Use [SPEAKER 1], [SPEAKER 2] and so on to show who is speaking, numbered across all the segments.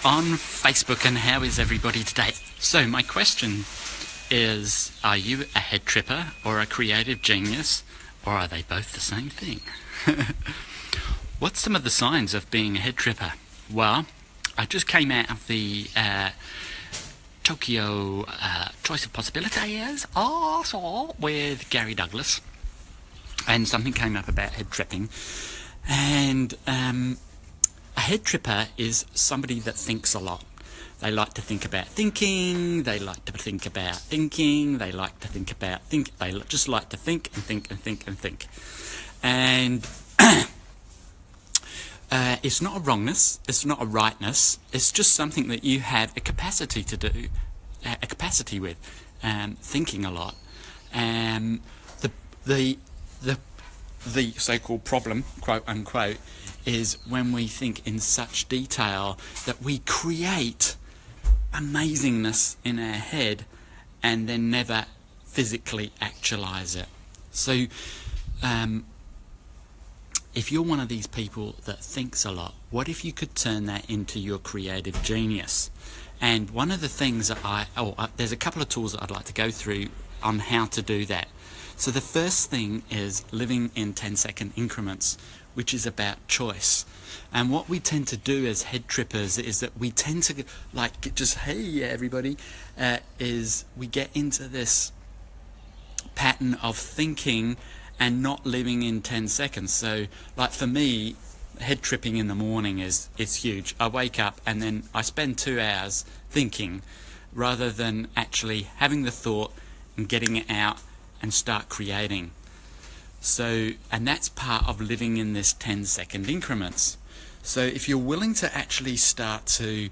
[SPEAKER 1] on Facebook, and how is everybody today? So my question is, are you a head tripper or a creative genius, or are they both the same thing? What's some of the signs of being a head tripper? Well, I just came out of the Tokyo Choice of Possibilities with Gary Douglas, and something came up about head tripping. And a head tripper is somebody that thinks a lot. They like to think about thinking, they like to think about thinking, they like to think about they just like to think and think and think and think. And it's not a wrongness, it's not a rightness, it's just something that you have a capacity to do, a capacity with, thinking a lot. The so-called problem, quote unquote, is when we think in such detail that we create amazingness in our head and then never physically actualize it. So if you're one of these people that thinks a lot, what if you could turn that into your creative genius? And one of the things that there's a couple of tools that I'd like to go through on how to do that. So the first thing is living in 10-second increments, which is about choice. And what we tend to do as head trippers is that we tend to just, hey everybody, is we get into this pattern of thinking and not living in 10 seconds. So like for me, head tripping in the morning is huge. I wake up and then I spend 2 hours thinking rather than actually having the thought and getting it out and start creating. So, and that's part of living in this 10-second increments. So if you're willing to actually start to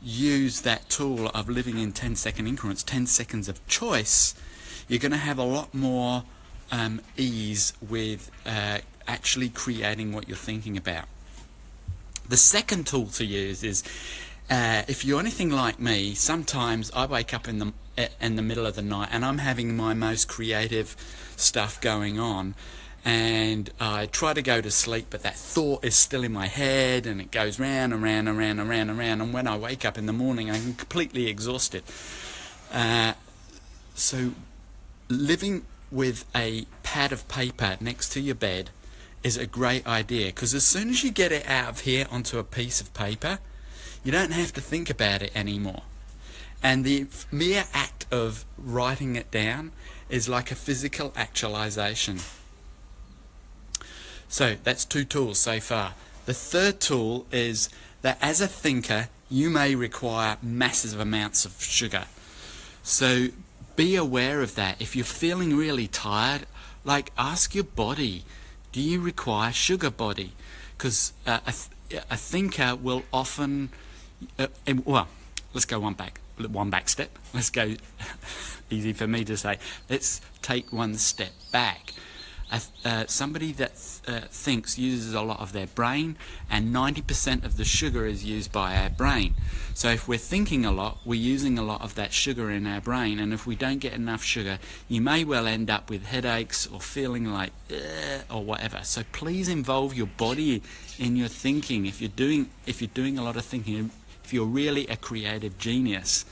[SPEAKER 1] use that tool of living in 10-second increments, 10 seconds of choice, you're going to have a lot more ease with actually creating what you're thinking about. The second tool to use is, if you're anything like me, sometimes I wake up in the middle of the night and I'm having my most creative stuff going on, and I try to go to sleep, but that thought is still in my head and it goes round and round and round and round and round, and when I wake up in the morning I'm completely exhausted. So living with a pad of paper next to your bed is a great idea, because as soon as you get it out of here onto a piece of paper, you don't have to think about it anymore. And the mere act of writing it down is like a physical actualization. So that's 2 tools so far. The third tool is that as a thinker, you may require massive amounts of sugar. So be aware of that. If you're feeling really tired, ask your body, do you require sugar, body? Because a thinker will often, let's go one back step. Let's go, easy for me to say, let's take one step back. Somebody that thinks uses a lot of their brain, and 90% of the sugar is used by our brain. So if we're thinking a lot, we're using a lot of that sugar in our brain, and if we don't get enough sugar, you may well end up with headaches or feeling like or whatever. So please involve your body in your thinking. If you're doing a lot of thinking, if you're really a creative genius,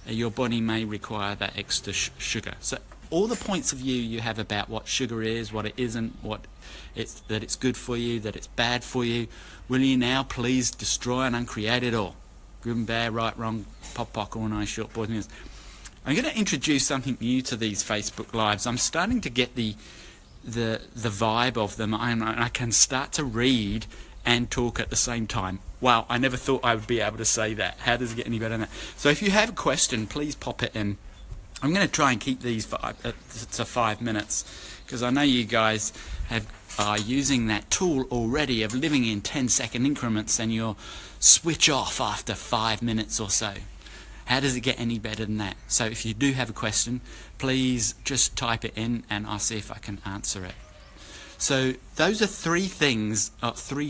[SPEAKER 1] your body may require that extra sugar. So all the points of view you have about what sugar is, what it isn't, that it's good for you, that it's bad for you, will you now please destroy and uncreate it all? Good and bad, right, wrong, pop, pock, all nice, short, boys and girls. I'm going to introduce something new to these Facebook Lives. I'm starting to get the vibe of them, and I can start to read and talk at the same time. Wow, I never thought I would be able to say that. How does it get any better than that? So if you have a question, please pop it in. I'm going to try and keep these to 5 minutes, because I know you guys are using that tool already of living in 10-second increments, and you'll switch off after 5 minutes or so. How does it get any better than that? So if you do have a question, please just type it in and I'll see if I can answer it. So those are 3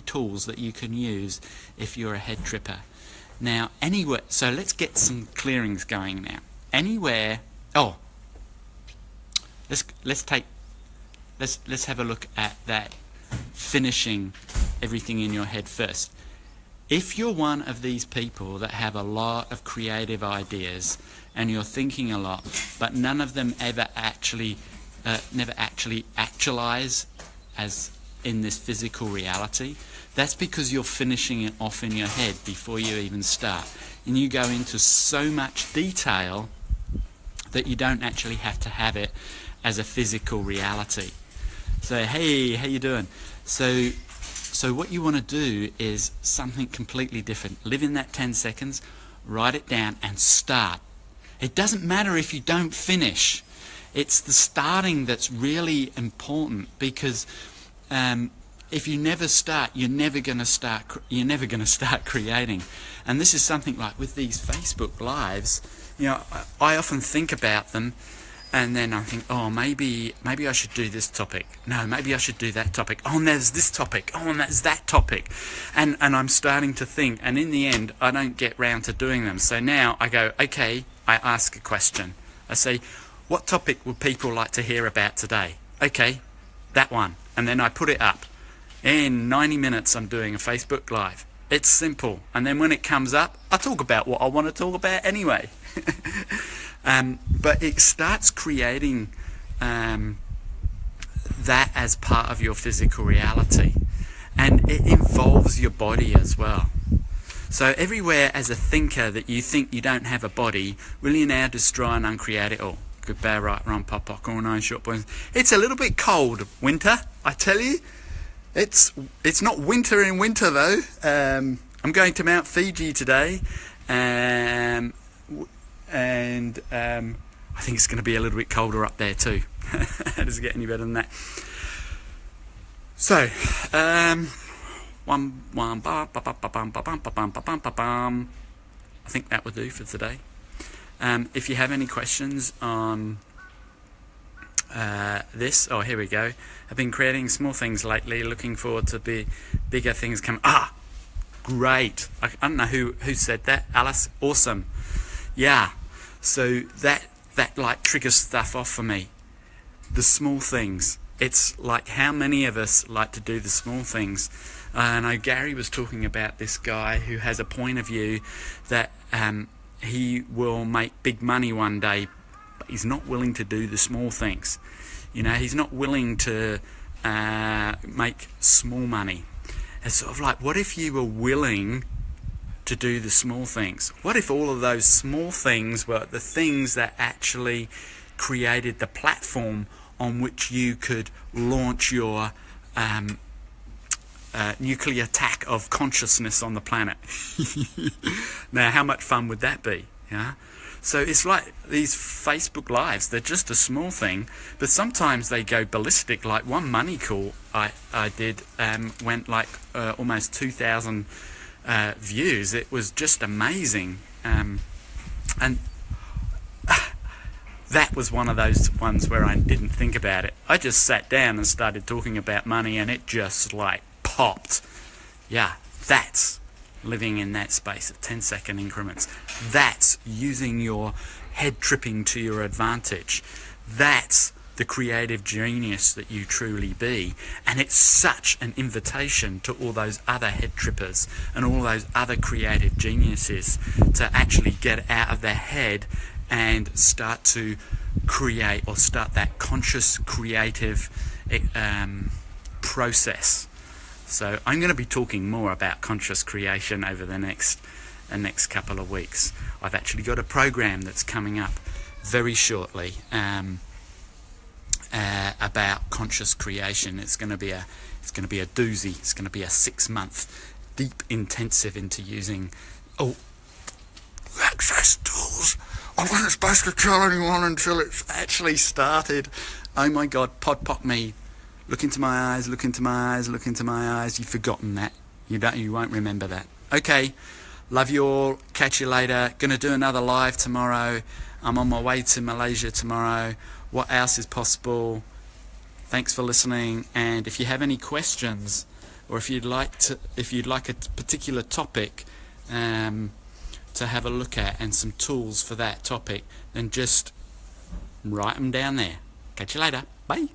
[SPEAKER 1] tools that you can use if you're a head tripper. Now, anywhere, so let's get some clearings going now. Anywhere, let's have a look at that, finishing everything in your head first. If you're one of these people that have a lot of creative ideas and you're thinking a lot, but none of them never actually actualize as in this physical reality, that's because you're finishing it off in your head before you even start. And you go into so much detail that you don't actually have to have it as a physical reality. So, hey, how you doing? So what you want to do is something completely different. Live in that 10 seconds, write it down and start. It doesn't matter if you don't finish. It's the starting that's really important, because if you never start, you're never going to start creating. And this is something like with these Facebook Lives, I often think about them, and then I think, oh, maybe I should do this topic. No, maybe I should do that topic. Oh, and there's this topic. Oh, and there's that topic. And I'm starting to think, and in the end, I don't get round to doing them. So now I go, okay, I ask a question. I say, what topic would people like to hear about today? Okay, that one. And then I put it up. In 90 minutes, I'm doing a Facebook Live. It's simple. And then when it comes up, I talk about what I want to talk about anyway. But it starts creating that as part of your physical reality. And it involves your body as well. So everywhere as a thinker that you think you don't have a body, will you now destroy and uncreate it all? Good, bad, right, wrong, pop, pop, all nine short points. It's a little bit cold, winter, I tell you. It's not winter in winter though. I'm going to Mount Fiji today, and I think it's going to be a little bit colder up there too. How does it get any better than that? So, I think that will do for today. If you have any questions on this, oh, here we go. I've been creating small things lately, looking forward to bigger things come. Great. I don't know who said that. Alice, awesome. Yeah. So that like triggers stuff off for me. The small things. It's like, how many of us like to do the small things? I know Gary was talking about this guy who has a point of view that he will make big money one day, but he's not willing to do the small things. He's not willing to make small money. It's sort of like, what if you were willing to do the small things? What if all of those small things were the things that actually created the platform on which you could launch your nuclear attack of consciousness on the planet? Now, how much fun would that be? Yeah. So it's like these Facebook Lives, they're just a small thing, but sometimes they go ballistic. Like one money call I did went like almost 2,000 views. It was just amazing. And that was one of those ones where I didn't think about it. I just sat down and started talking about money, and it just like popped. Yeah, that's living in that space of 10-second increments. That's using your head tripping to your advantage. That's the creative genius that you truly be. And it's such an invitation to all those other head trippers and all those other creative geniuses to actually get out of their head and start to create, or start that conscious creative process. So I'm going to be talking more about conscious creation over the next couple of weeks. I've actually got a program that's coming up very shortly about conscious creation. It's going to be a doozy. It's going to be a 6-month deep intensive into using access tools. I wasn't supposed to tell anyone until it's actually started. Oh my God, pop me. Look into my eyes, look into my eyes, look into my eyes. You've forgotten that. You won't remember that. Okay, love you all. Catch you later. Gonna do another live tomorrow. I'm on my way to Malaysia tomorrow. What else is possible? Thanks for listening. And if you have any questions, or if you'd like a particular topic to have a look at and some tools for that topic, then just write them down there. Catch you later. Bye.